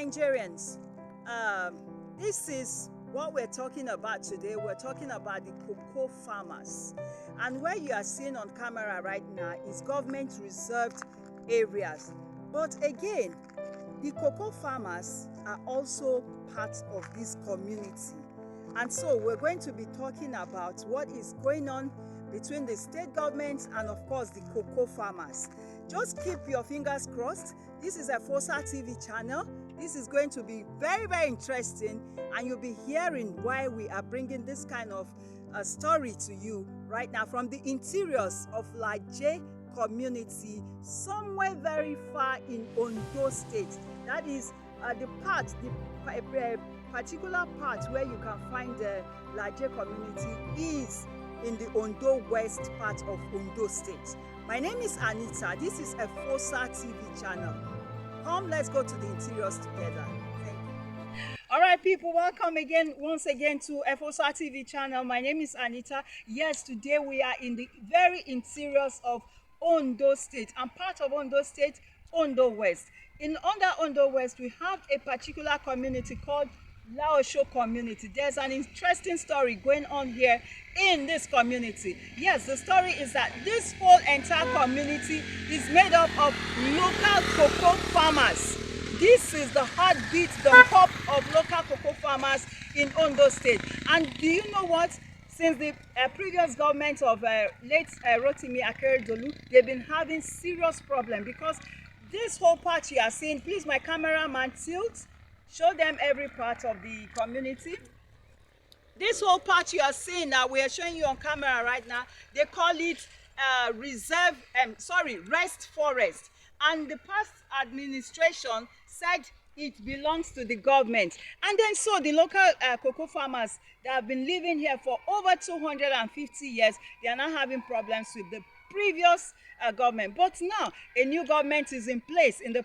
Nigerians, this is what we're talking about today. We're talking about the cocoa farmers. And where you are seeing on camera right now is government reserved areas. But again, the cocoa farmers are also part of this community. And so we're going to be talking about what is going on between the state government and of course the cocoa farmers. Just keep your fingers crossed. This is a FOSA TV channel. This is going to be very, very interesting, and you'll be hearing why we are bringing this kind of story to you right now from the interiors of Laje community, somewhere very far in Ondo State. That is the particular part where you can find the Laje community is in the Ondo West part of Ondo State. My name is Anita. This is a FOSA TV channel. Come, let's go to the interiors together. Thank you. All right, people, welcome once again to FOSA TV channel. My name is Anita. Yes, today we are in the very interiors of Ondo State, and part of Ondo State, Ondo West. Under Ondo West, we have a particular community called Laosho community. There's an interesting story going on here in this community. Yes, the story is that this whole entire community is made up of local cocoa farmers. This is the heartbeat, the hub of local cocoa farmers in Ondo State. And do you know what? Since the previous government of late Rotimi Akeredolu, they've been having serious problem because this whole part you are seeing, please my cameraman tilt, show them every part of the community. This whole part you are seeing now, we are showing you on camera right now, they call it rest forest. And the past administration said it belongs to the government. And then so the local cocoa farmers that have been living here for over 250 years, they are now having problems with the previous government. But now a new government is in place, in the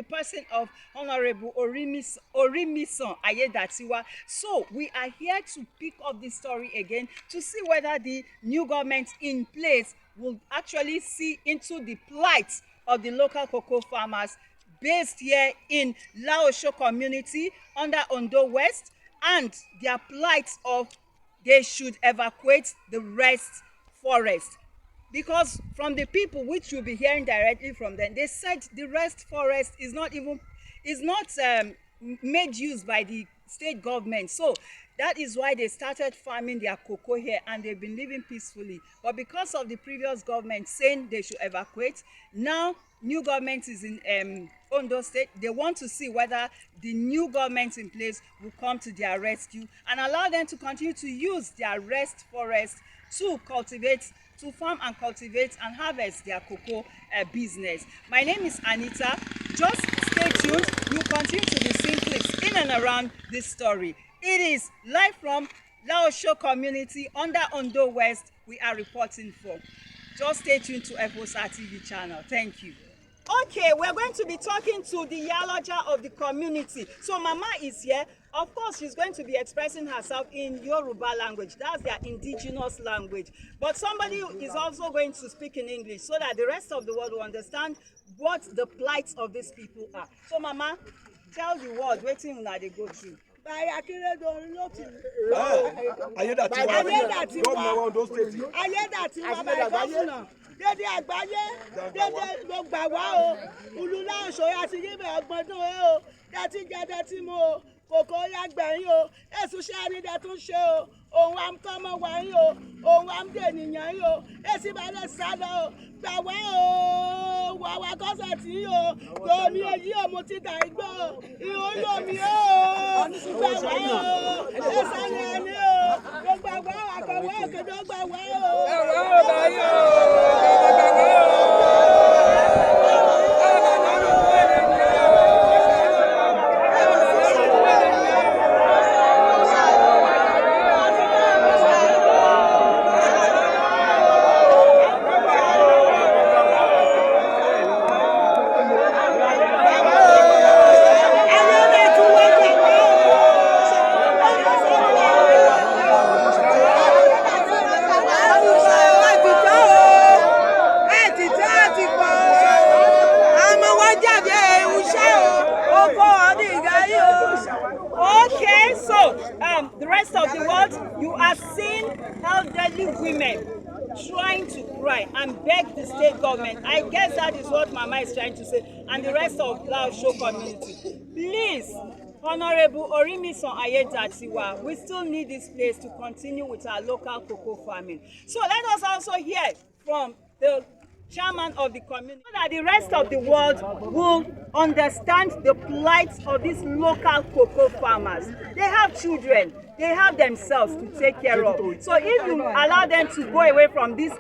person of Honorable Orimisan Aiyedatiwa. So we are here to pick up this story again to see whether the new government in place will actually see into the plight of the local cocoa farmers based here in Laosho community under Ondo West, and their plight of they should evacuate the rest forest. Because from the people, which you'll be hearing directly from them, they said the rest forest is not made use by the state government. So that is why they started farming their cocoa here, and they've been living peacefully. But because of the previous government saying they should evacuate, now new government is in Ondo State. They want to see whether the new government in place will come to their rescue and allow them to continue to use their rest forest to farm and cultivate and harvest their cocoa business. My name is Anita. Just stay tuned. You'll continue to be seeing clips in and around this story. It is live from Laosho community under Ondo West we are reporting for. Just stay tuned to FOSA TV channel. Thank you. Okay, we're going to be talking to the Yaloja of the community. So Mama is here. Of course, she's going to be expressing herself in Yoruba language. That's their indigenous language. But somebody is also going to speak in English so that the rest of the world will understand what the plights of these people are. So Mama, tell the world what thing that they go through. Aiyedatiwa dédé àgbáyé dédé ló gbà wá o ìlú Laosho àti yíbẹ̀ ọgbọ̀ndún o dẹ́tí jẹ́ dẹ́tí mu o kòkó yá gbẹ̀yìn o èsù ṣẹ́ ní dẹ́tún ṣe o òun à ń tọ́mọ wá yín o òun à ń dènìyàn yín o èsì balẹ̀ sálọ o gbà wá o wà wá kọ́sẹ̀ tí yín o lómi èyí o mo ti dà igbó o ìhó lómi o gbà wá o èsì ẹni o gbogbo àgbà wà kọ̀wé òkèdè gbà wá o. seeing elderly women trying to cry and beg the state government. I guess that is what Mama is trying to say, and the rest of Laosho community. Please, Honorable Orimisan Aiyedatiwa, we still need this place to continue with our local cocoa farming. So let us also hear from the chairman of the community so that the rest of the world will understand the plight of these local cocoa farmers. They have children, they have themselves to take care of. So if you allow them to go away from this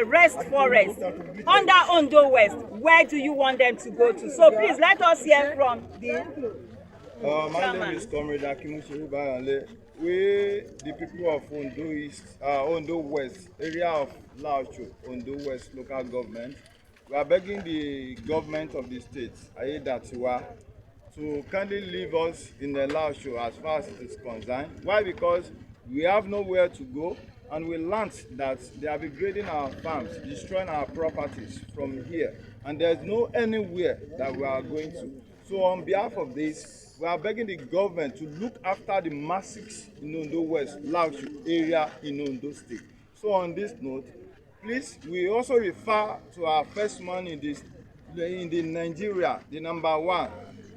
rest forest under Ondo West, where do you want them to go to? So please let us hear from the my name is Comrade Akimushiri Bayanle. We, the people of Ondo East, Ondo West, area of Laosho, Ondo West local government, we are begging the government of the state, Aiyedatiwa, to kindly leave us in the Laosho as far as it is concerned. Why? Because we have nowhere to go, and we learned that they are degrading our farms, destroying our properties from here, and there's no anywhere that we are going to. So on behalf of this, we are begging the government to look after the masses in Ondo West, Laosho area in Ondo State. So on this note, please, we also refer to our first man in the Nigeria, the number one,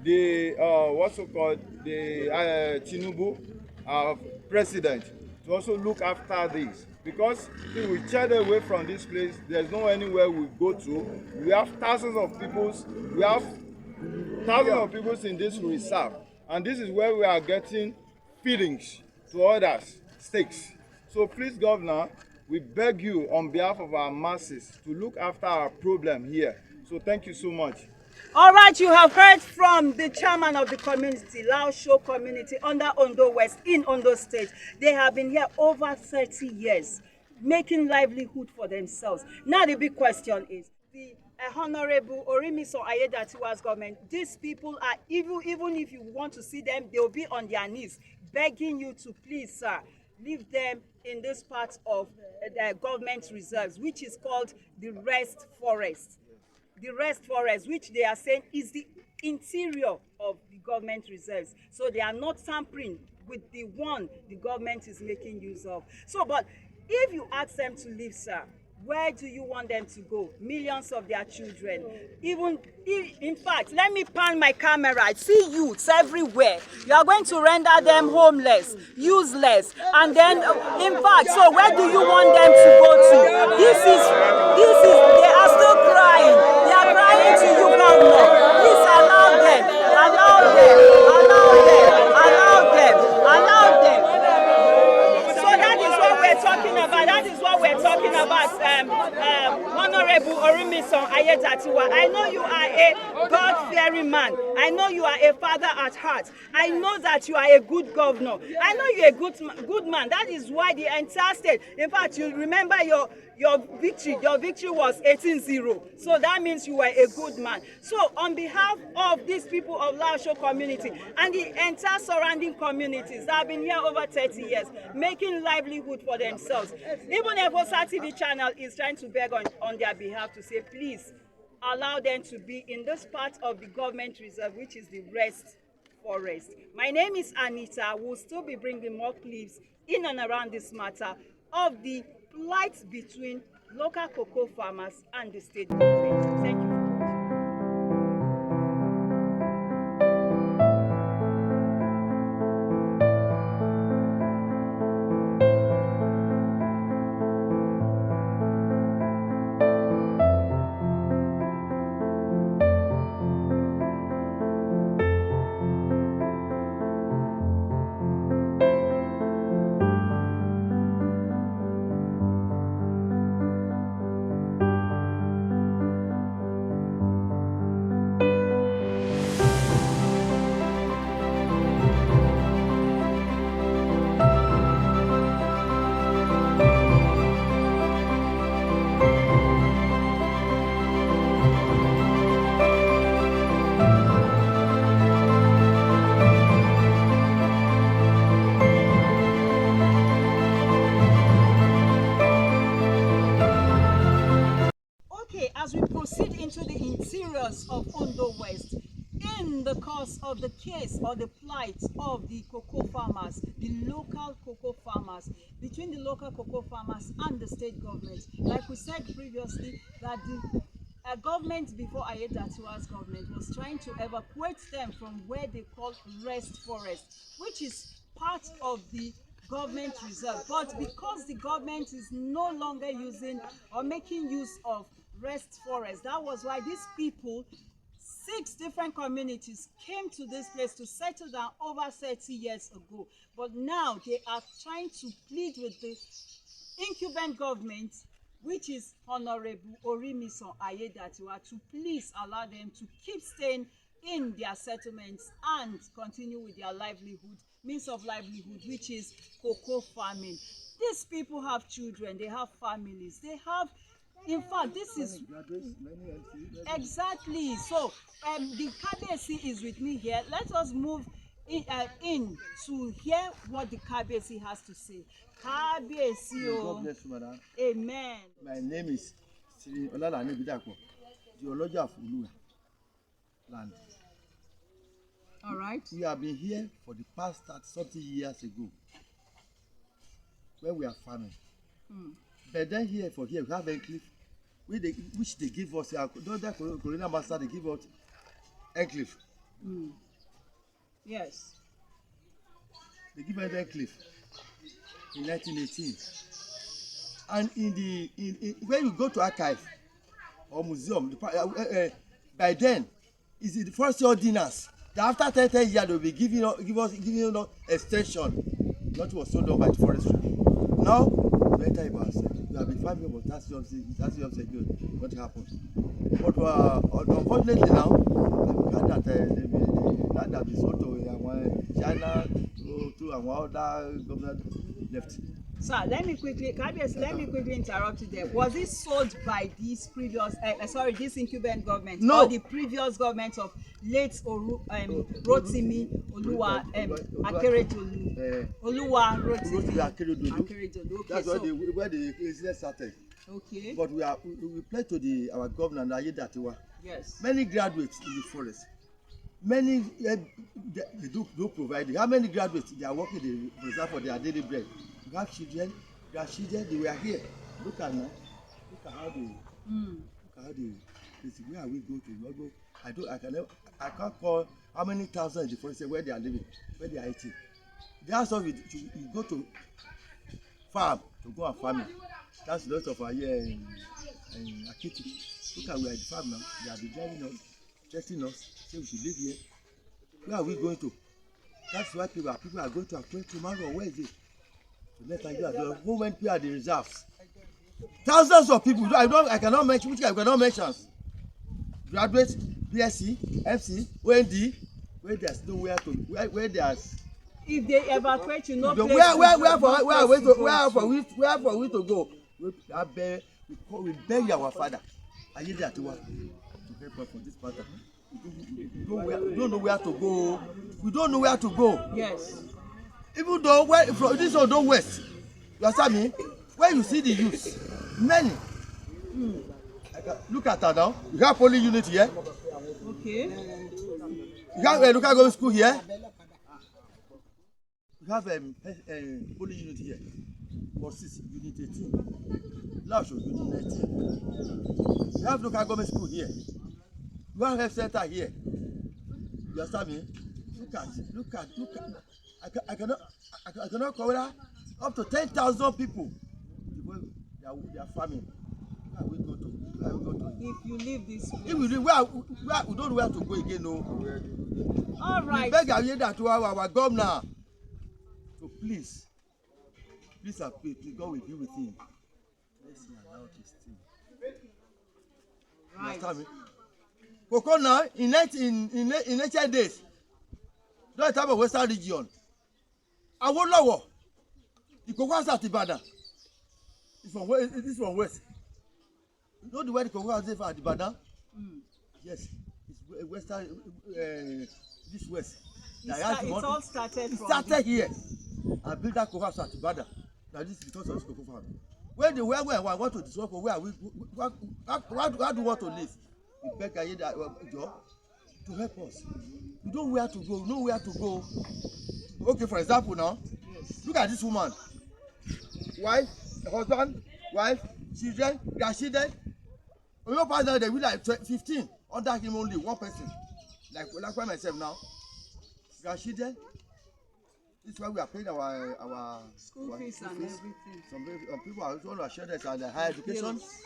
the what's so called the Tinubu president, to also look after this. Because if we tear away from this place, there's no anywhere we go to. We have thousands of peoples. We have thousands of people in this reserve, and this is where we are getting feedings to others, stakes. So please, Governor, we beg you on behalf of our masses to look after our problem here. So thank you so much. All right, you have heard from the chairman of the community, Laosho community under Ondo West in Ondo State. They have been here over 30 years, making livelihood for themselves. Now the big question is, the Honorable Orimisan Aiyedatiwa's government, these people are, even if you want to see them, they'll be on their knees begging you to please, sir, leave them in this part of the government reserves, which is called the rest forest. The rest forest, which they are saying is the interior of the government reserves. So they are not tampering with the one the government is making use of. So, but if you ask them to leave, sir, where do you want them to go? Millions of their children. Even, in fact, let me pan my camera. I see youths everywhere. You are going to render them homeless, useless, and then, in fact, so where do you want them to go to? This is, they are still crying. They are crying to you, governor. Please allow them, allow them, allow them, allow them, allow them. So that is what we're talking about. That is what we're talking about. Honorable Orimisan Aiyedatiwa, I know you are a God-fearing man. I know you are a father at heart. I know that you are a good governor. I know you're a good man. That is why the entire state, in fact, you remember your victory. Your victory was 18-0. So that means you were a good man. So on behalf of these people of Laosho community and the entire surrounding communities that have been here over 30 years, making livelihood for themselves, even Evosa TV channel is trying to beg on their behalf to say, please allow them to be in this part of the government reserve, which is the rest forest. My name is Anita. We'll still be bringing more clips in and around this matter of the plight between local cocoa farmers and the state government. Thank you. As we proceed into the interiors of Ondo West, in the course of the case or the plight of the cocoa farmers, the local cocoa farmers, between the local cocoa farmers and the state government. Like we said previously, that the government before Aiyedatiwa's government was trying to evacuate them from where they call rest forest, which is part of the government reserve. But because the government is no longer using or making use of rest forest, that was why these people, 6 different communities, came to this place to settle down over 30 years ago. But now they are trying to plead with the incumbent government, which is Honorable Orimisan Aiyedatiwa, to please allow them to keep staying in their settlements and continue with their livelihood, means of livelihood, which is cocoa farming. These people have children, they have families, they have, in fact, this is exactly so. The Kabiyesi is with me here. Let us move in to hear what the Kabiyesi has to say. Kabiyesi, God bless you, madam. Amen. My name is Siri Olalani Bidako, geologist of Ulu land. All right. We have been here for the past 30 years ago, when we are farming. But then here we have enclave, which they give us. That Corona Master, they give us enclave. Yes. They give us enclave in 1918. And when you go to archive or museum, by then is the first ordinance that after 10 years they will be giving us extension. Not was sold on by the forestry. Now we enter about we have been farming, but that's what what happened. But unfortunately now that is sold to China to our other government left. Sir, let me quickly interrupt you there. Was it sold by this previous, this incumbent government? No. Or the previous government of late Rotimi Oluwa Akeredolu? Oluwa Rotimi Akeredolu. Okay, that's where the incident started. Okay. But we pledge to our governor Aiyedatiwa. Yes. Many graduates in the forest. Many they do provide. How many graduates they are working the reserve for their daily bread? You have children, their children, they were here. Look at now. Look at how they where are we going to? I can't call how many thousands in the forest where they are living, where they are eating. They ask us you go to farm to go and farming. That's a lot of our here in Akiti. Look at we are at the farm now. They have been driving us, testing us, say we should live here. Where are we going to? That's why people are going to Akure tomorrow. Where is it? The moment we are the reserves. Thousands of people. I cannot mention. Which I cannot mention. Graduates, BSc, MC, OND. Where there's nowhere to. Where there's. If they evacuate you, no place. Where for we to go? We beg our father, Aiyedatiwa, to help us for this matter. We don't know where to go. We don't know where to go. Yes. Even though from this Ondo West, you understand me? Where you see the youth, many. Look at her now. You have poly unit here. Okay. You have a local government school here. You have a poly unit here. Forces unit 18. Laosho unit 19. You have local government school here. You have health center here. You understand me? Look at. I cannot cover up to 10,000 people. They are farming. Where we go to? If you leave this place. If we leave, we don't know where to go again. No. All right. We beg our governor to please and please, God will be with him. Let's allow this thing. Right. You understand me? Cocoa now in ancient days, that type of Western region. Awolowo, the cocoa house at Ibadan. It's from west. It is from west. You know the way the cocoa house is at Ibadan? Yes, it's western. This west. It's all started from. It started here. I built that cocoa house at Ibadan. Now this is because of this cocoa farm. Where I want to discover where are we? How do you want to live? We beg Aiyedatiwa, to help us. We don't know where to go. Know where to go. Okay, for example, now, look at this woman. Wife, husband, wife, children, grandchildren. We don't pass down there with like 15 under him only one person. Like myself now. Grandchildren. This is why we are paying our School fees and everything. Some people are also assured us and higher education. Yes.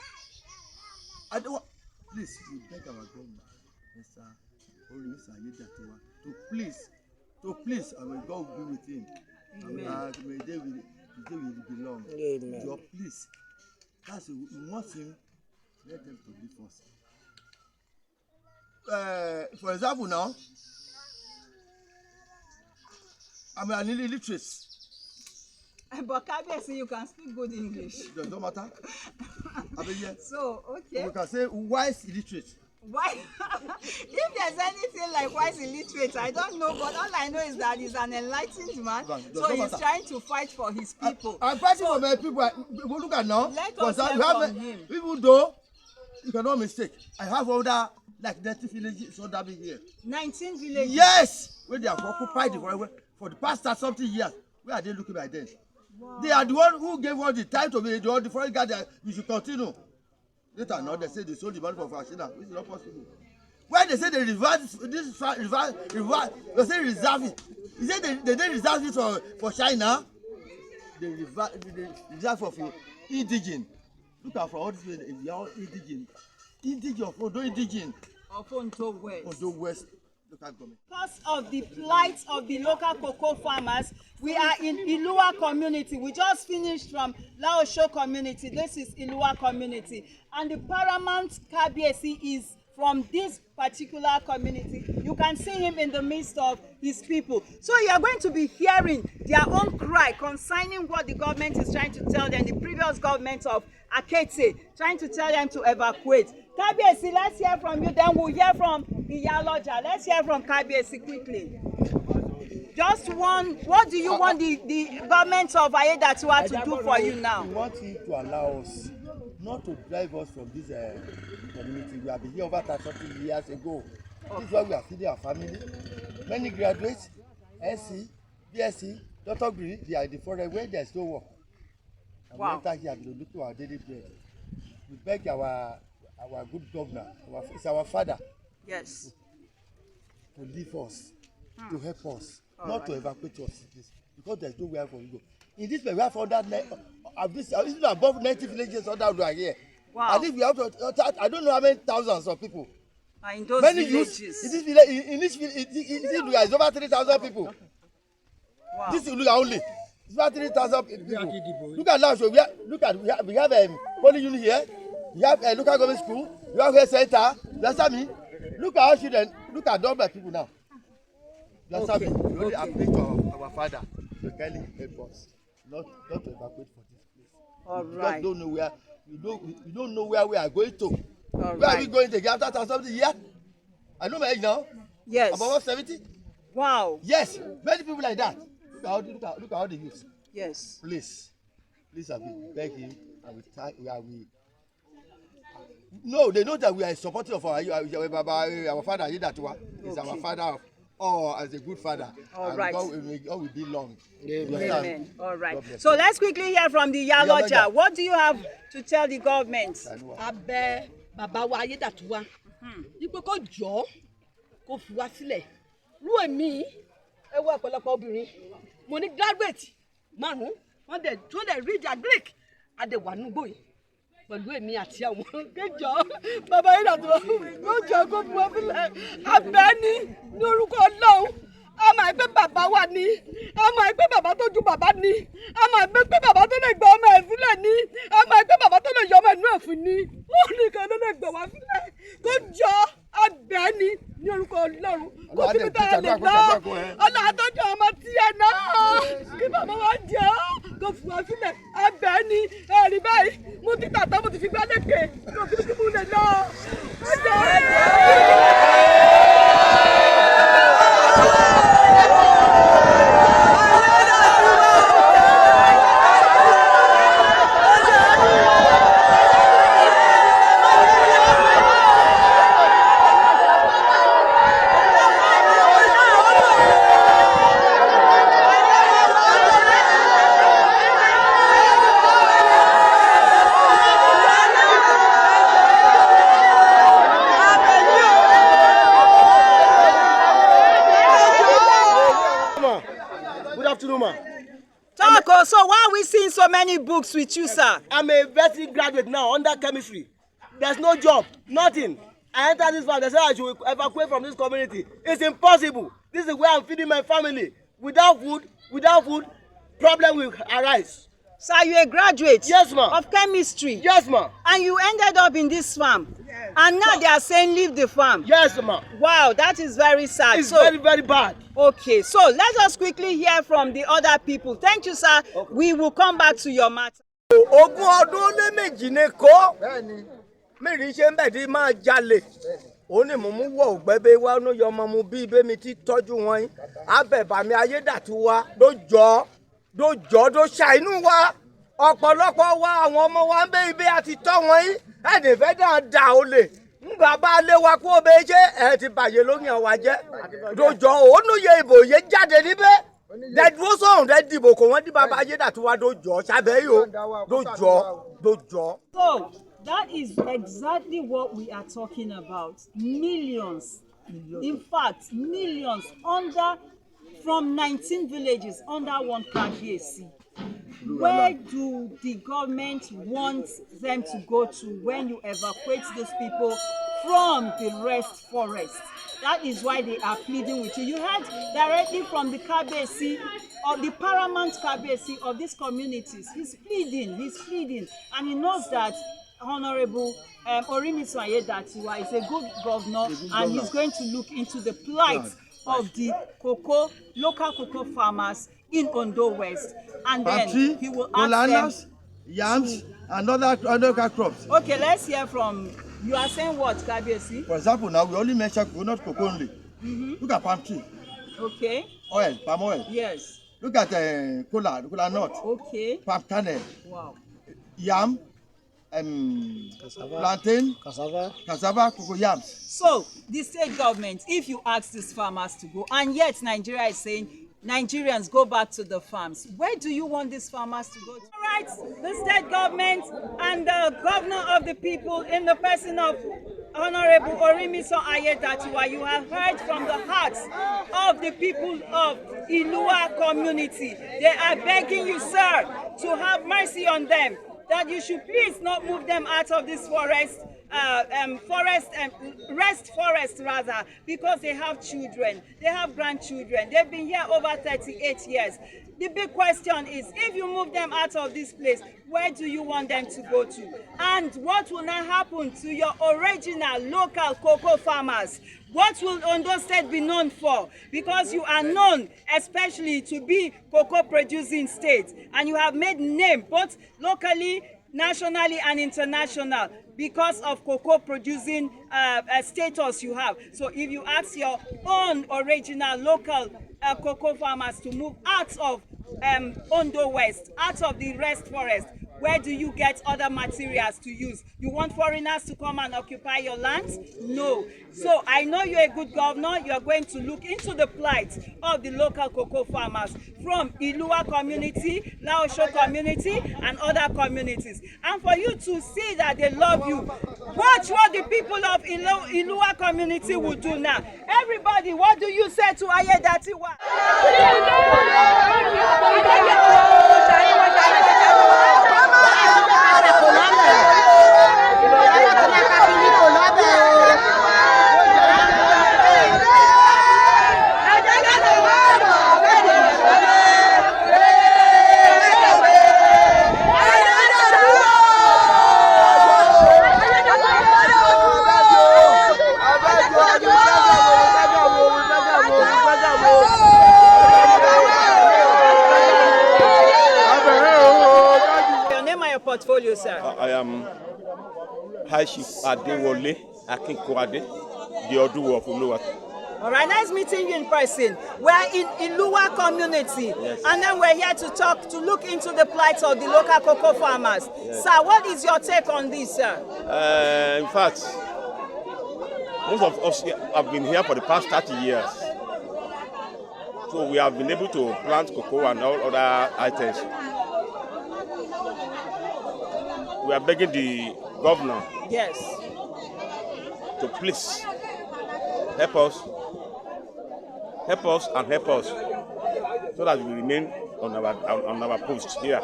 I don't want, please, we beg our government, Mr. Aiyedatiwa, to please, and may God be with him. Amen. And may they will belong. Amen. So please, that's we want him. Let them to live first. For example, now, I'm an illiterate. But Kabiyesi, you can speak good English. Does not matter. I mean, yeah. So, okay. We can say wise illiterate. Why? If there's anything like wise illiterate, I don't know. But all I know is that he's an enlightened man. So he's trying to fight for his people. I'm fighting for my people. Look at now. Let us hear from him. Even though you cannot mistake, I have other like 90 villages under me here. 19 villages. Yes, where they have occupied for the past something years. Where are they looking by then? Wow. They are the one who gave us the time to be the foreign guy that we should continue. Later now they say they sold the money for Fashina, which is not possible. When they say they reverse this they say reserve it. They say they didn't reserve it for China. They reserve for indigene. Look at for all this way, they are all indigene. Indigene of Ondo indigene. Of Ondo West. Ondo West. Because of the plight of the local cocoa farmers, we are in Ilua community. We just finished from Laosho community. This is Ilua community. And the paramount Kabiyesi is from this particular community. You can see him in the midst of his people. So you are going to be hearing their own cry concerning what the government is trying to tell them, the previous government of Akete, trying to tell them to evacuate. Kabiyesi, let's hear from you, then we'll hear from Iyaloja. Let's hear from Kabiyesi quickly. Just one, what do you want the government of Aiyedatiwa to do for you now? We want him to allow us not to drive us from this community. We have been here over 30 years ago. Okay. This is why we are feeding our family. Many graduates, SC, BSc, doctor degree, they are in the foreign where there is no work. And wow. We enter here to look to our daily bread. We beg our good governor, it's our father. Yes. To leave us, to help us, not to evacuate us, because there's nowhere for you to go. In this way, we have above 90 villages under here. Wow. And if we have to, I don't know how many thousands of people. In those many villages. Youth, in this village, in this village, it's over 3,000 people. Wow. This is only. It's about 3,000 people. Look at now, so we have a poly unit here. We have a local government school. We have a center. You understand me? Look at our children. Look at all my people now. You understand me? We only appeal to our father to kindly help us, not to evacuate for this place. All right. right. We don't know where we are going to. All where are we going to get after something here? I know my age now. Yes. About 70. Wow. Yes. Many people like that. Look at all the youth. Yes. Please, I will beg him. No, they know that we are supportive of our father Aiyedatiwa. He's our father, as a good father. All and right. God will be long. Amen. All right. So let's quickly hear from the Iyaloja. What do you have to tell the government? Abẹ́ bàbá wa Aiyedatiwa. Ipò kò jọ kò fi wá sílẹ̀. Rú èmi ewu ọ̀pọ̀lọpọ̀ obìnrin. Mo ní graduate márùn-ún. Wọ́n dẹ̀ read their Greek. Adéwà nùgbò yìí. Pẹ̀lú èmi àti àwọn kéjọ bàbá Aiyedatiwa yóò jẹ́ kó fi wá sílẹ̀. Abẹ́ni ní orúkọ Ọlọ́run. A máa gbé bàbá wa ní. A máa gbé bàbá tó ju bàbá ní. A máa gbé bàbá tó lè gba ọmọ ẹ̀ sílẹ̀ ní. A máa gbé bàbá tó lè yọ ọmọ inú ẹ̀fún ní. Wọ́n nìkan ló lè gbà wá sílẹ̀. Kó jọ Abẹ́ni ní orúkọ Ọlọ́run. Kó síbi tá a lè lọ. Ọlọ́run àtọ́jú ọmọ tiẹ̀ náà. Kí bàbá wa jẹ́ ọ́. Kó fi wá sílẹ̀. Abẹ́ni ẹ̀rí báyìí. Mo ti tàtọ́ mo ti fi gbá lékè. Kó síbi tí mo lè lọ. many books with you, sir? I'm a veterinary graduate now under chemistry. There's no job, nothing. I entered this farm. They said I should evacuate from this community. It's impossible. This is where I'm feeding my family. Without food, problem will arise. Sir, you're a graduate. Yes, ma'am. Of chemistry. Yes, ma'am. And you ended up in this farm. Yes. And now they are saying leave the farm. Yes, ma'am. Wow, that is very sad. It's very, very bad. Okay, so let us quickly hear from the other people. Thank you, sir. Okay. We will come back to your matter. Ogún ọdún lé méjì ní kó. Mẹ́rin ṣe ń bẹ̀ tí máa jalè. Ó ní mo mú wọ̀ ògbẹ́bẹ́ wá ní ọmọ mu bí ibé mi ti tọ́jú wọn yín. Abẹ̀bàmí Ayédàtiwa ló ṣàìnú wa. Ọ̀pọ̀lọpọ̀ wa àwọn ọmọ wa ń bẹ ibé àti tọ́ wọn yín. Ẹ̀dẹ̀ fẹ́ dà olè. Nga bá lé wa kó bẹ ṣe ẹ ti bàjẹ́ lóyún ọ̀wà jẹ́. Dòjọ́ òun yẹ ìbò yẹ jáde níbẹ̀. Dẹ̀dúró sọ̀rùn dẹ̀ dìbò kò wọ́n dí bàbá Ayédàtiwa dòjọ́ sábẹ́ yìí o. Dòjọ́. So that is exactly what we are talking about. Millions. In fact, millions from 19 villages under one KBC. Where do the government want them to go to when you evacuate those people from the rest forest? That is why they are pleading with you. You heard directly from the KBC, or the paramount KBC of these communities. He's pleading, and he knows that Honorable Orimiso Aiyedatiwa is a good governor, and he's going to look into the plight of the local cocoa farmers in Ondo West, and then he will ask them yams and other crops. Okay, let's hear from you. Are saying what, KBC? For example, now we only mention coconut cocoa only. Look at palm tree. Okay. Palm oil. Yes. Look at cola nut. Okay. Palm kernel. Wow. Yam, plantain, cassava, cocoa yams. So the state government, if you ask these farmers to go, and yet Nigeria is saying Nigerians go back to the farms, where do you want these farmers to go to? All right, the state government and the governor of the people in the person of Honorable Orimiso Aiyedatiwa, you have heard from the hearts of the people of Ilua community. They are begging you, sir, to have mercy on them, that you should please not move them out of this forest, rest forest rather, because they have children, they have grandchildren. They've been here over 38 years. The big question is, if you move them out of this place, where do you want them to go to? And what will now happen to your original local cocoa farmers? What will Ondo State be known for? Because you are known especially to be cocoa producing state, and you have made name both locally, nationally and international because of cocoa producing status you have. So if you ask your own original local cocoa farmers to move out of Ondo West, out of the rest forest, where do you get other materials to use? You want foreigners to come and occupy your lands? No. So I know you're a good governor. You're going to look into the plight of the local cocoa farmers from Ilua community, Laosho community, and other communities. And for you to see that they love you, watch what the people of Ilua community will do now. Everybody, what do you say to Aiyedatiwa? Portfolio, sir. I am High Chief Adewole Akinkwade, the Odu of Uluwa. All right, nice meeting you in person. We're in Ilua community, yes. And then we're here to look into the plight of the local cocoa farmers. Yes. Sir, what is your take on this, sir? In fact, most of us have been here for the past 30 years. So we have been able to plant cocoa and all other items. We are begging the governor, yes, to please help us so that we remain on our post here.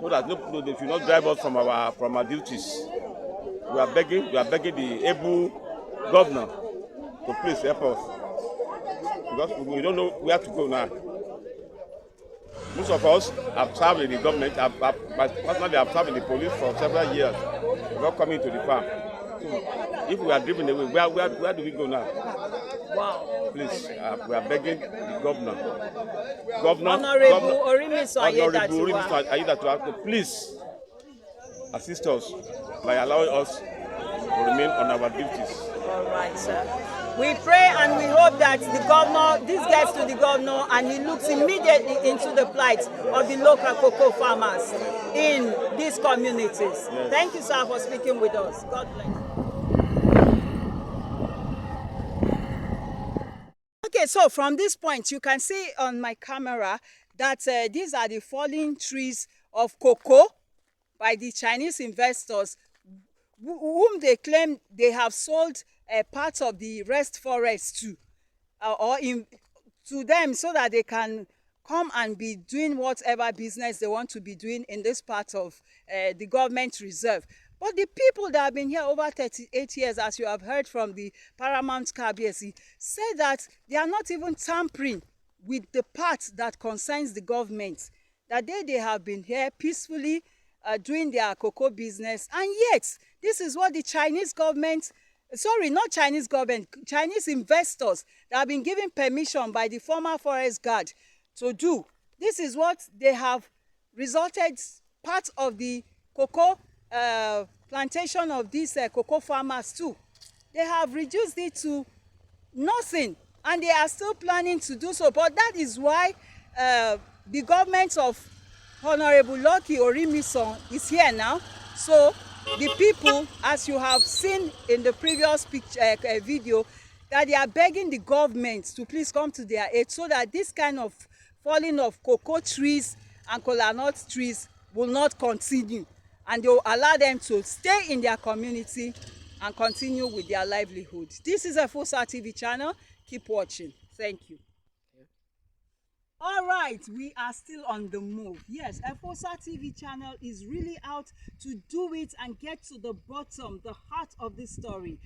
so that they should not drive us from our duties. We are begging the able governor to please help us, because we don't know where to go now. Most of us have served in the government. Personally, I've served in the police for several years before coming to the farm. So if we are driven away, where do we go now? Wow. Please, we are begging the governor. Honorable Aiyedatiwa, to please assist us by allowing us to remain on our duties. All right, sir. We pray and we hope that the governor, this gets to the governor and he looks immediately into the plight of the local cocoa farmers in these communities. Yes. Thank you, sir, for speaking with us. God bless. Okay, so from this point, you can see on my camera that these are the fallen trees of cocoa by the Chinese investors whom they claim they have sold part of the rest forest to, to them, so that they can come and be doing whatever business they want to be doing in this part of the government reserve. But the people that have been here over 38 years, as you have heard from the Paramount KBC, say that they are not even tampering with the part that concerns the government, that they have been here peacefully doing their cocoa business, and yet this is what the Chinese government, sorry, not Chinese government, Chinese investors that have been given permission by the former forest guard to do. This is what they have resulted part of the cocoa plantation of these cocoa farmers too. They have reduced it to nothing, and they are still planning to do so. But that is why the government of Honorable Lucky Orimison is here now. So the people, as you have seen in the previous picture, video, that they are begging the government to please come to their aid, so that this kind of falling of cocoa trees and kola nut trees will not continue, and they will allow them to stay in their community and continue with their livelihood. This is a Fosa TV channel. Keep watching. Thank you. All right, we are still on the move. Yes, Fosa TV channel is really out to do it and get to the bottom, the heart of this story.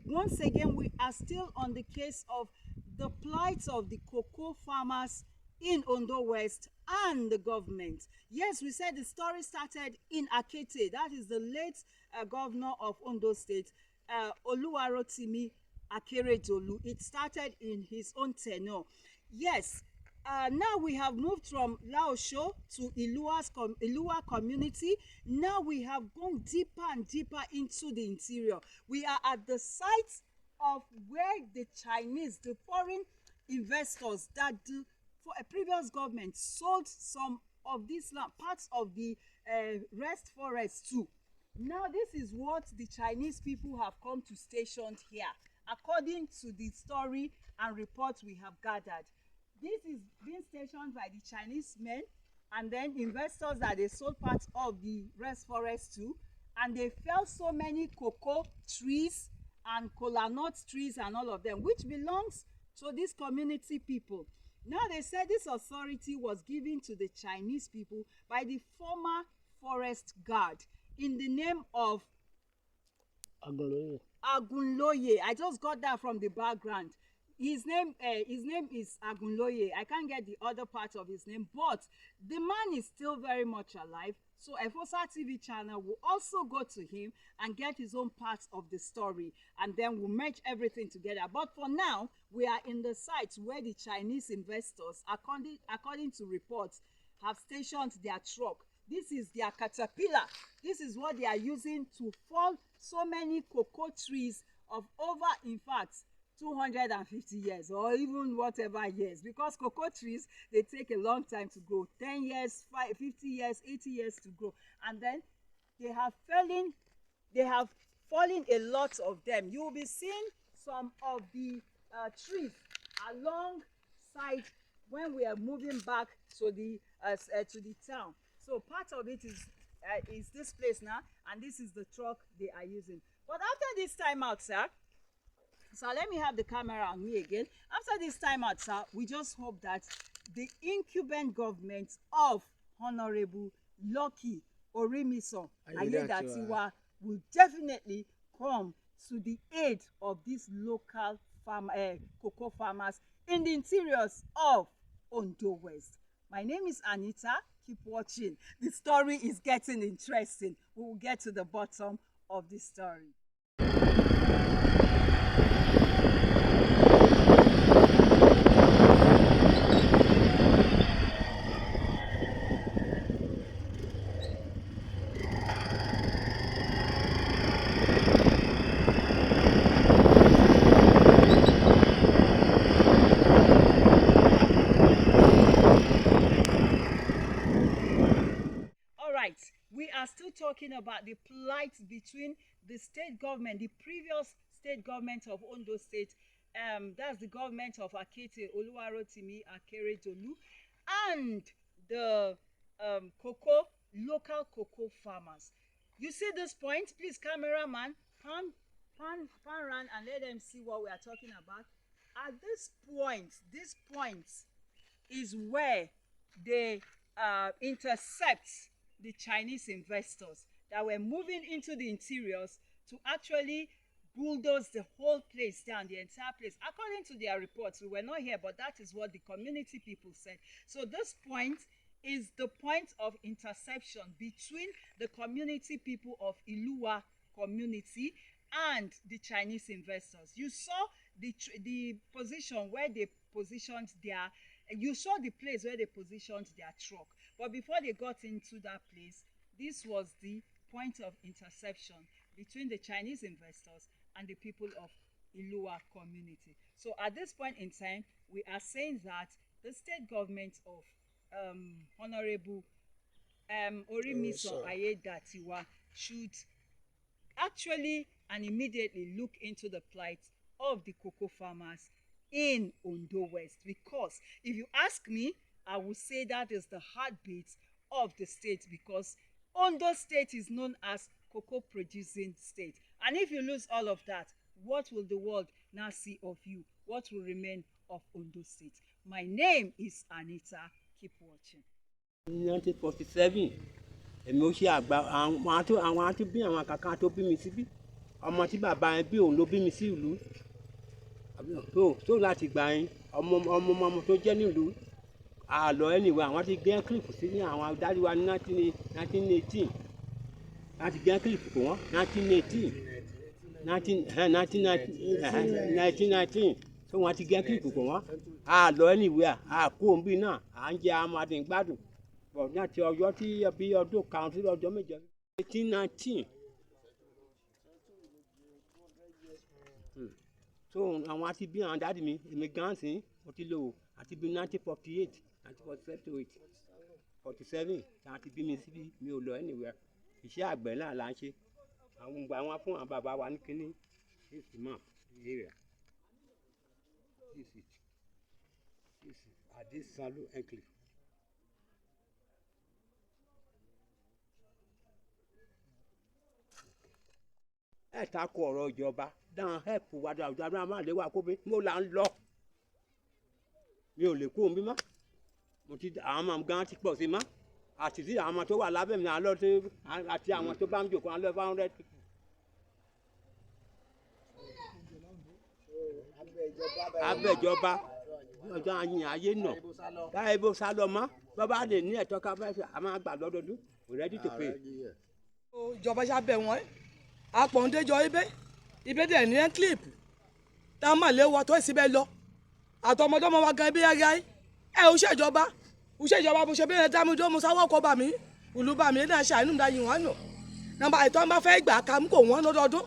Once again, we are still on the case of the plight of the cocoa farmers in Ondo West and the government. Yes, we said the story started in Akete. That is the late governor of Ondo State, Oluwarotimi Akeredolu. It started in his own tenure. Yes. Now we have moved from Laosho to Ilua community. Now we have gone deeper and deeper into the interior. We are at the site of where the Chinese, the foreign investors that for a previous government sold some of these parts of the rest forest too. Now this is what the Chinese people have come to station here, according to the story and reports we have gathered. This is being stationed by the Chinese men, and then investors that they sold part of the rest forest to, and they fell so many cocoa trees and kola nut trees and all of them, which belongs to these community people. Now they said this authority was given to the Chinese people by the former forest guard in the name of Agunloye. I just got that from the background. His name is Agunloye. I can't get the other part of his name, but the man is still very much alive. So Fosa TV channel will also go to him and get his own part of the story, and then we'll merge everything together. But for now, we are in the site where the Chinese investors, according to reports, have stationed their truck. This is their caterpillar. This is what they are using to fall so many cocoa trees of over, in fact, 250 years or even whatever years, because cocoa trees, they take a long time to grow, 10 years, 50 years, 80 years to grow, and then they have fallen a lot of them. You will be seeing some of the trees alongside when we are moving back to the town. So part of it is this place now, and this is the truck they are using. But after this time out, sir, so let me have the camera on me again. After this time out, sir, we just hope that the incumbent government of Honorable Lucky Orimisan Aiyedatiwa will definitely come to the aid of these local cocoa farmers in the interiors of Ondo West. My name is Anita. Keep watching. The story is getting interesting. We will get to the bottom of the story. We are still talking about the plight between the state government, the previous state government of Ondo State, that's the government of Akete Oluwarotimi Akeredolu, and the local cocoa farmers. You see this point? Please, cameraman, pan around and let them see what we are talking about. At this point is where they intercept the Chinese investors that were moving into the interiors to actually bulldoze the whole place down, the entire place. According to their reports, we were not here, but that is what the community people said. So this point is the point of interception between the community people of Iluwa community and the Chinese investors. You saw the position where they positioned their, you saw the place where they positioned their truck. But before they got into that place, this was the point of interception between the Chinese investors and the people of Iluwa community. So at this point in time, we are saying that the state government of Honorable Orimisan Aiyedatiwa should actually and immediately look into the plight of the cocoa farmers in Ondo West, because if you ask me, I would say that is the heartbeat of the state, because Ondo State is known as cocoa producing state. And if you lose all of that, what will the world now see of you? What will remain of Ondo State? My name is Anita. Keep watching. In 1947, èmi ó ṣe àgbà àwọn àti bí àwọn kankan tó bí mi síbí, ọmọ tí bàbá yẹn bí òun ló bí mi sí ìlú. tó láti gbà yín ọmọ tó jẹ́ nílùú àlọ́ anyway àwọn ti gẹ́ clip sí ní àwọn adarí wa ní 1918 láti gẹ́ clip kò wọ́n 1919 tó wọ́n ti gẹ́ clip kò wọ́n àlọ́ anyway àkóńbí náà à ń jẹ amadé gbádùn bọ̀ láti ọjọ́ tí bí ọdún kan sí ọjọ́ méje 1819. So àwọn àti bí àwọn dáàdì mi èmi gan sí mo ti lò àti bí 1948 1947 47 àti bí mi síbí mi ò lọ anywhere iṣẹ́ àgbẹ̀ náà là ń ṣe àwọn ìgbà wọn fún àwọn bàbá wa ní kínní this map area this is Adesanlu enclave. ẹ takò ọ̀rọ̀ ìjọba dáhùn help wa dáadáa máa lé wa kó bí mo là ń lọ mi ò lè kó omi mọ́ mo ti àwọn ọmọ gan ti pọ̀ sí mọ́ àti sí àwọn ọmọ tó wà lábẹ́ mi àlọ́ tí àti àwọn tó bá ń jòkó àlọ́ 500 people. abẹ́jọba ọjọ́ àyìn ayé nà káyọ̀ ibo sálọ mọ́ bàbá lè ní ẹ̀tọ́ ká fẹ́ a máa gbà lọ́dọọdún we ready to pay. ìjọba ṣàbẹ̀ wọ́n àpọ̀ǹdéjọ ibẹ̀ dẹ̀ ní clip tá a máa lé wọ tó ìsibẹ̀ lọ àtọmọdọ́mọ wa gan ibi yára ẹ ò ṣèjọba bó ṣe bí ẹ dá mi dó mo sáwọ́ kọ́ bà mí ìlú bà mí náà ṣàánú dáyìn wọn nù nàmbà ìtọ́ bá fẹ́ gbà ká mú kò wọ́n lọ́dọọdún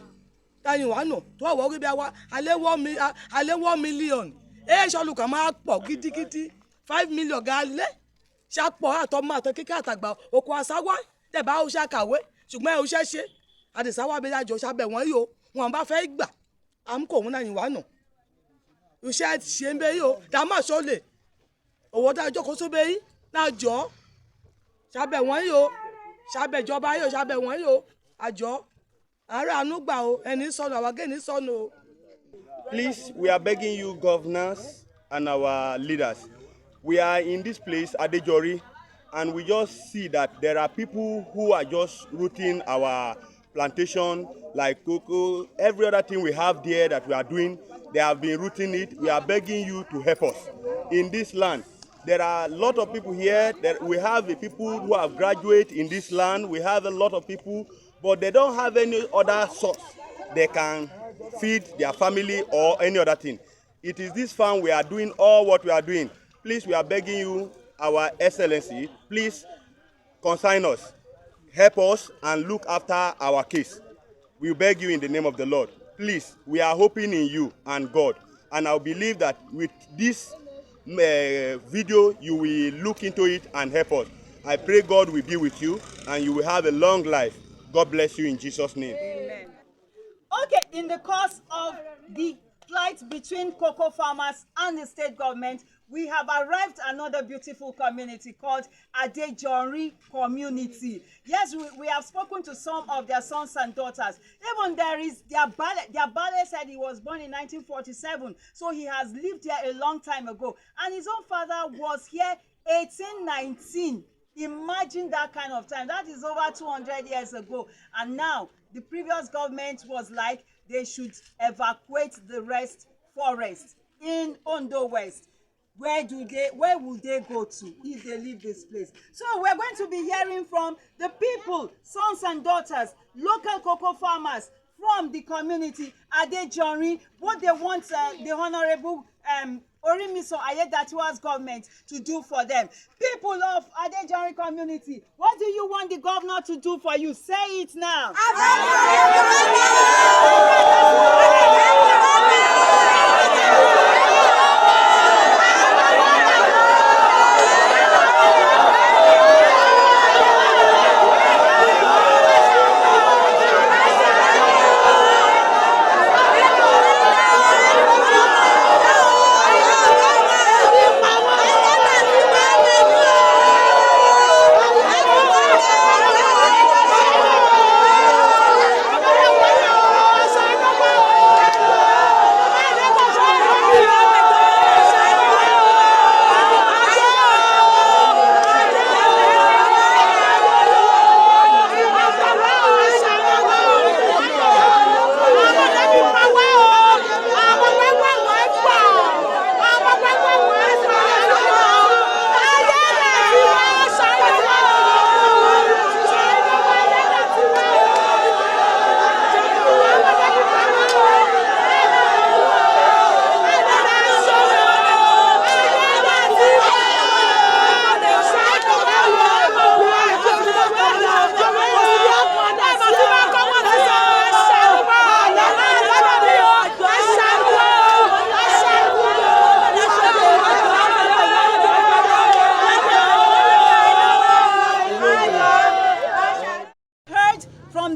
dáyìn wọn nù tó ọ̀wọ́ rí bí wa alẹ́ 1 million ṣọlù kan máa pọ̀ gidigidi 5 million gan alẹ́ ṣàpọ̀ àtọmọ àtọ kíkẹ́ àtàgbà òkú àsáwá tẹ̀bá ó ṣàkàwé ṣùgbọ́n ẹ ò ṣe àdìsáwá bí dájọ́ ṣàbẹ̀ wọ́n yìí o wọn bá fẹ́ gbà àmúkò òun náà yìn wá nù iṣẹ́ ṣe ń bẹ yìí o dá má ṣó lè owó dájọ́ kó sóbẹ́ yìí náà jọ́ ṣàbẹ̀ wọ́n yìí o ṣàbẹ̀ ìjọba yìí o ṣàbẹ̀ wọ́n yìí o àjọ àárẹ̀ àánú gbà o ẹni sọnù àwọn agẹ́ni sọnù o. Please, we are begging you, governors and our leaders. We are in this place, Adejori, and we just see that there are people who are just rooting our plantation, like cocoa, every other thing we have there that we are doing, they have been rooting it. We are begging you to help us in this land. There are a lot of people here. We have the people who have graduated in this land. We have a lot of people, but they don't have any other source they can feed their family or any other thing. It is this farm we are doing all what we are doing. Please, we are begging you, Our Excellency, please consign us, help us, and look after our case. We beg you in the name of the Lord. Please, we are hoping in you and God, and I believe that with this video, you will look into it and help us. I pray God will be with you, and you will have a long life. God bless you in Jesus' name. Amen. Okay, in the course of the fight between cocoa farmers and the state government, we have arrived at another beautiful community called Aiyedatiwa community. Yes, we have spoken to some of their sons and daughters. Even there is their ballet said he was born in 1947, so he has lived here a long time ago. And his own father was here 1819. Imagine that kind of time. That is over 200 years ago. And now the previous government was like they should evacuate the rest forest in Ondo West. Where will they go to if they leave this place? So we're going to be hearing from the people, sons and daughters, local cocoa farmers from the community, Aiyedatiwa, what they want the Honorable Orimiso Aiyedatiwa's government to do for them. People of Aiyedatiwa community, what do you want the governor to do for you? Say it now.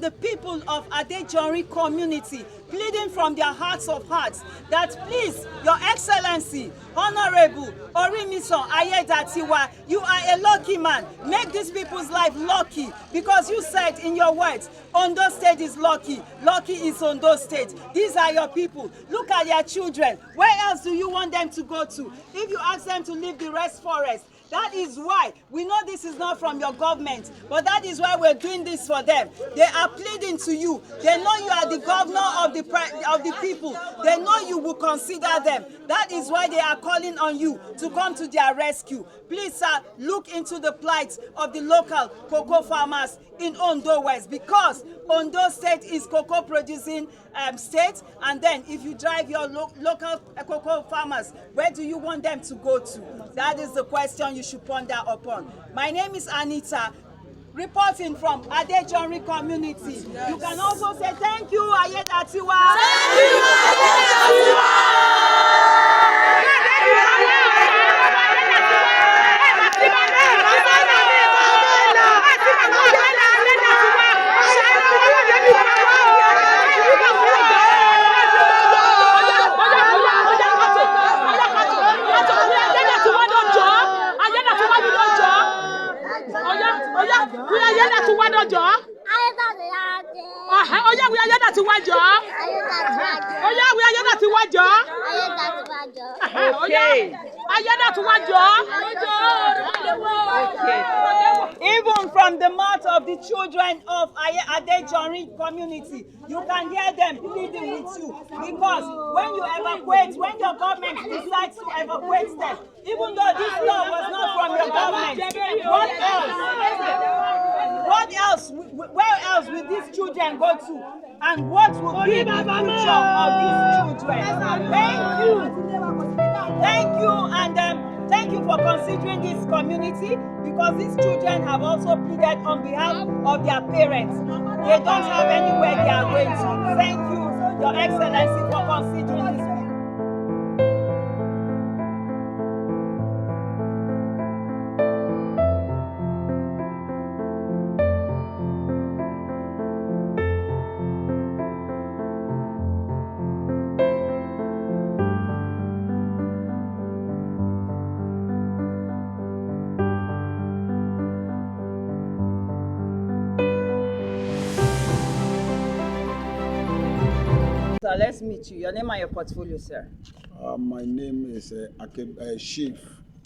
The people of Aiyedatiwa community pleading from their hearts of hearts that please, Your Excellency, Honorable Orimiso Aiyedatiwa, you are a lucky man. Make these people's life lucky, because you said in your words, Ondo State is lucky. Lucky is Ondo State. These are your people. Look at their children. Where else do you want them to go to? If you ask them to leave the rest forest, that is why we know this is not from your government, but that is why we're doing this for them. They are pleading to you. They know you are the governor of the people. They know you will consider them. That is why they are calling on you to come to their rescue. Please, sir, look into the plight of the local cocoa farmers in Ondo West, because Ondo State is cocoa producing state, and then if you drive your local cocoa farmers, where do you want them to go to? That is the question you should ponder upon. My name is Anita, reporting from Aiyedatiwa community. Yes. You can also say thank you, Aiyedatiwa. Thank you, Aiyedatiwa. Okay. Aiyedatiwa jọ̀ọ́. Okay. Even from the mouth of the children of Aiyedatiwa community, you can hear them pleading with you, because when you evacuate, when your government decides to evacuate them, even though this law was not from your government, what else? What else? Where else will these children go to? And what will be the future of these children? Thank you. Thank you, and thank you for considering this community, because these children have also pleaded on behalf of their parents. They don't have anywhere they are going to. Thank you, Your Excellency, for considering this people. So let's meet you. Your name and your portfolio, sir. My name is Chief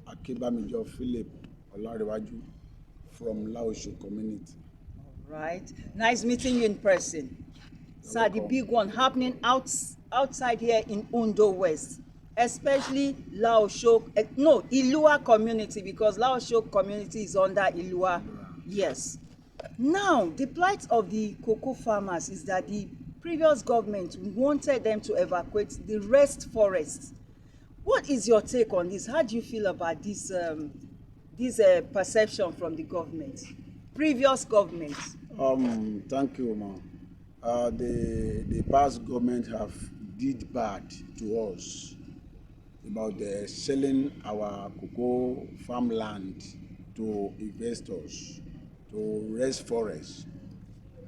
Akebamijo Philip Olarewaju from Laosho community. Right. Nice meeting you in person. Sir, the big one happening outside here in Ondo West, especially Laosho, Ilua community, because Laosho community is under Ilua. Yes. Now, the plight of the cocoa farmers is that the previous government wanted them to evacuate the rest forests. What is your take on this? How do you feel about this perception from the government, previous governments? Thank you, ma'am. The past government have did bad to us about selling our cocoa farmland to investors, to rest forests.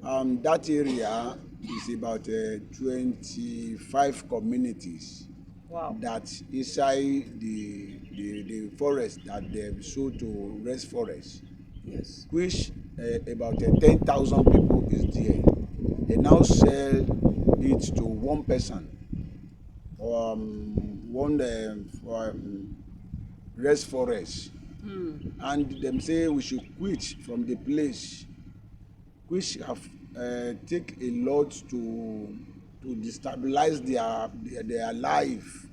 That area is about 25 communities. Wow. That inside the forest that they sold to rest forest. Yes. Which about 10,000 people is there. They now sell it to one person, rest forest, and them say we should quit from the place, which have take a lot to destabilize their life.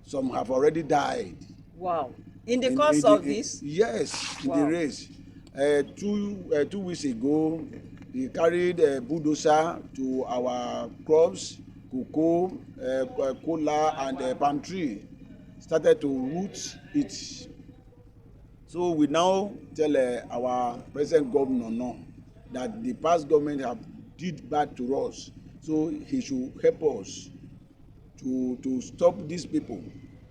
Some have already died. Wow. In the course of this? Yes, wow. In the race. 2 weeks ago, they carried a bulldozer to our crops, cocoa, cola, and palm tree. Started to root it. So we now tell our present governor now that the past government have did bad to us. So he should help us to stop these people.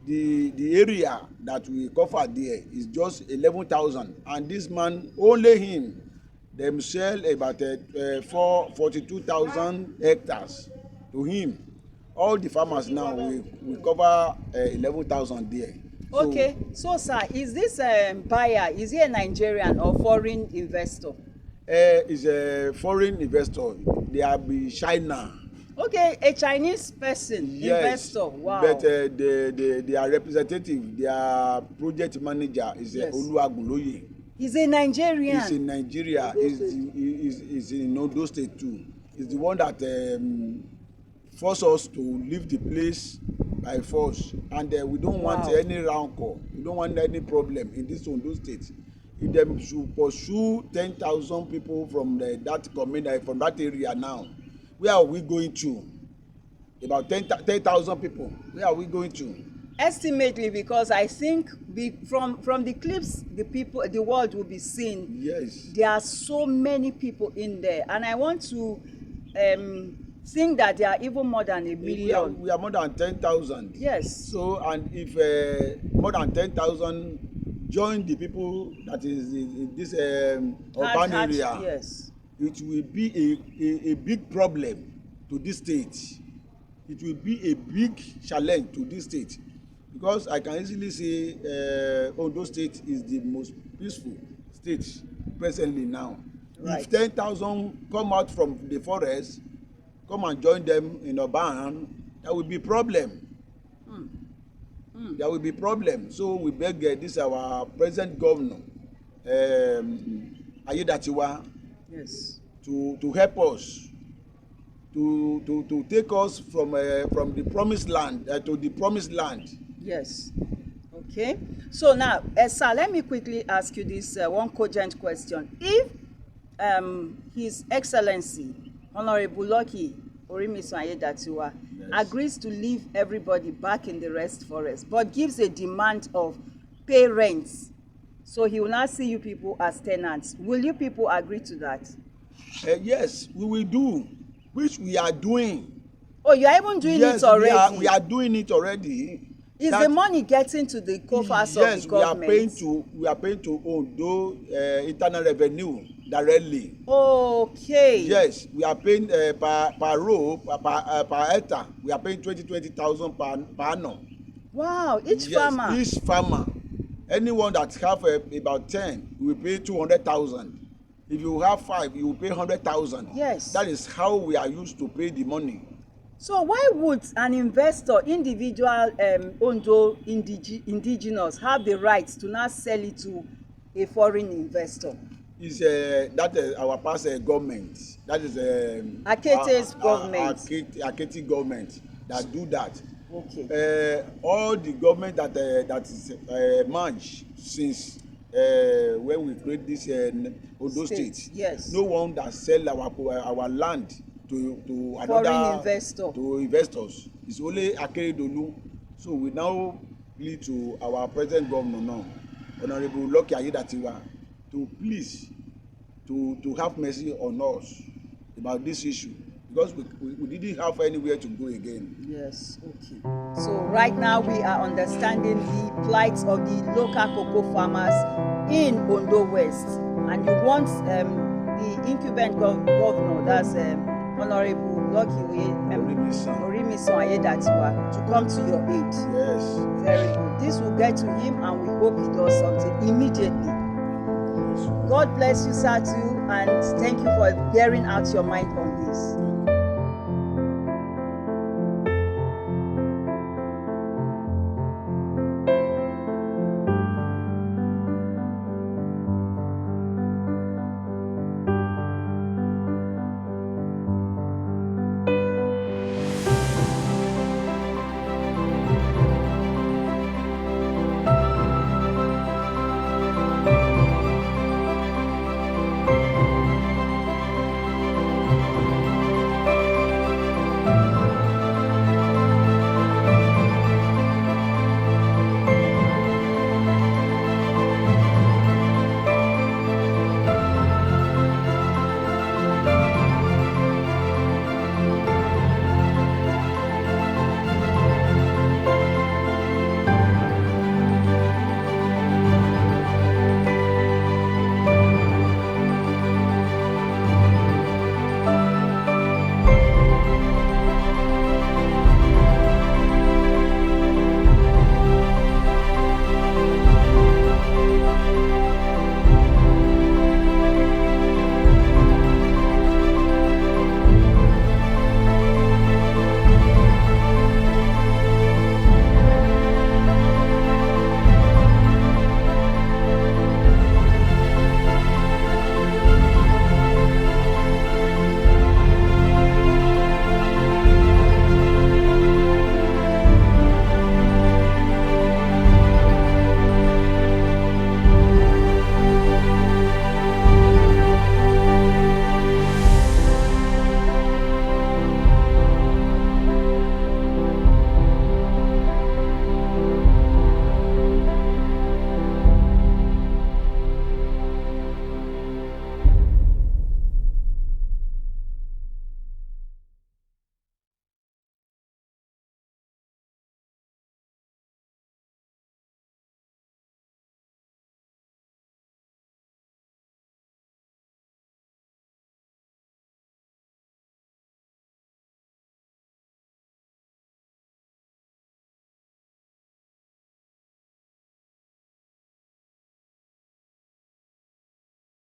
The area that we cover there is just 11,000, and this man, only him, them sell about 42,000 hectares to him. All the farmers now we cover 11,000 there. Okay, so sir, is this buyer, is he a Nigerian or foreign investor? Is a foreign investor. They are be China. Okay, a Chinese person, yes, investor. Wow. But their representative, their project manager is yes. Oluwagunloye. He's a Nigerian. He's in Nigeria. He's in Ondo State too. He's the one that forced us to leave the place by force, and we don't want any rancor. We don't want any problem in this Ondo State. If them should pursue 10,000 people from that community, from that area now, where are we going to? About 10,000 people. Where are we going to? Estimately, because I think from the clips the world will be seeing. Yes. There are so many people in there, and I want to think that there are even more than a million. We are more than 10,000. Yes. So, and if more than 10,000 join the people that is in this urban area, yes, it will be a big problem to this state. It will be a big challenge to this state, because I can easily say Ondo State is the most peaceful state presently now. Right. If 10,000 come out from the forest, come and join them in urban, that will be a problem. There will be problem. So we beg this our present governor, Aiyedatiwa, Yes. to help us, to take us from the promised land to the promised land. Yes. Okay. So now, sir, let me quickly ask you this one cogent question. If His Excellency Honorable Lucky Orimisun Aiyedatiwa agrees to leave everybody back in the rest forest, but gives a demand of pay rents, so he will not see you people as tenants, will you people agree to that? Yes, we will do, which we are doing. Oh, you are even doing Yes, it already? we are doing it already. Is the money getting to the coffers of the government? Yes, we are paying to Ondo internal revenue directly. Okay. Yes, we are paying per row, per hectare. We are paying 20,000 per annum. Wow, each yes, farmer? Each farmer. Anyone that have about 10, will pay 200,000. If you have 5, you will pay 100,000. Yes. That is how we are used to pay the money. So why would an investor, individual Ondo indigenous, have the right to not sell it to a foreign investor? Is that our past government? That is Akete's government. Akete government that do that. Okay. All the government that is merged since when we create this Ondo state. Yes. No one that sell our land to another foreign investor. To investors. It's only Akeredolu. So we now plead to our present governor now, Honorable Lucky Aiyedatiwa, to please to have mercy on us about this issue, because we didn't have anywhere to go again. Yes, okay. So right now we are understanding the plight of the local cocoa farmers in Ondo West, and you want the incumbent governor, that's Honorable Lucky Orimisun Aiyedatiwa, to come to your aid. Yes. Very good. This will get to him, and we hope he does something immediately. God bless you, sir, too, and thank you for bearing out your mind on this.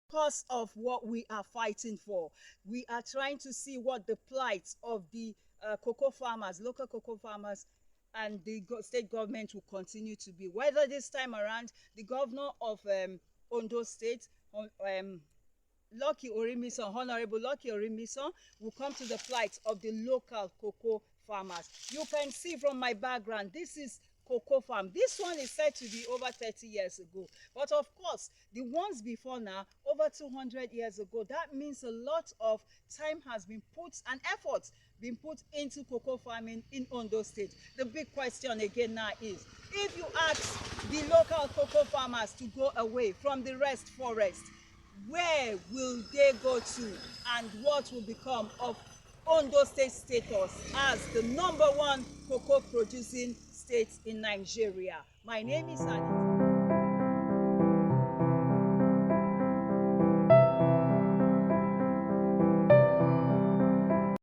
Because of what we are fighting for, we are trying to see what the plight of the cocoa farmers, local cocoa farmers, and the state government will continue to be. Whether this time around the governor of Ondo State, Honorable Lucky Orimisan, will come to the plight of the local cocoa farmers. You can see from my background, this is cocoa farm. This one is said to be over 30 years ago. But of course, the ones before now, over 200 years ago, that means a lot of time has been put and effort been put into cocoa farming in Ondo State. The big question again now is, if you ask the local cocoa farmers to go away from the rest forest, where will they go to, and what will become of Ondo State status as the #1 cocoa producing state in Nigeria? My name is Aiyedatiwa.